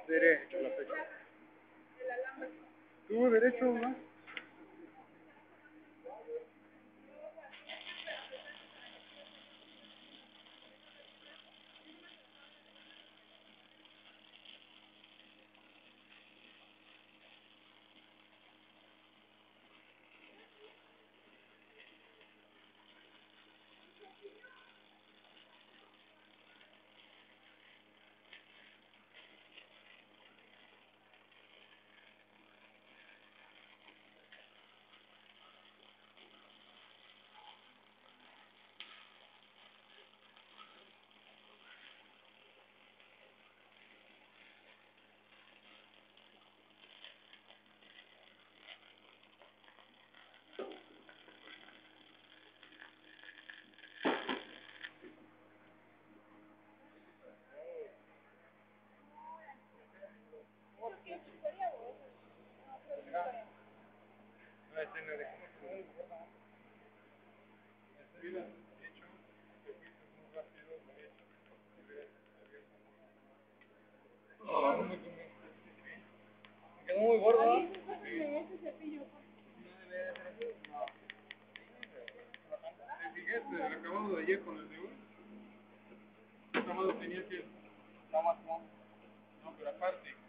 Derecho, la fecha. Tú, derecho, ¿no? Quedó muy gordo, ¿no? ¿Te fijaste el acabado de ayer con el de hoy? Esta más lo tenía que... No, pero aparte...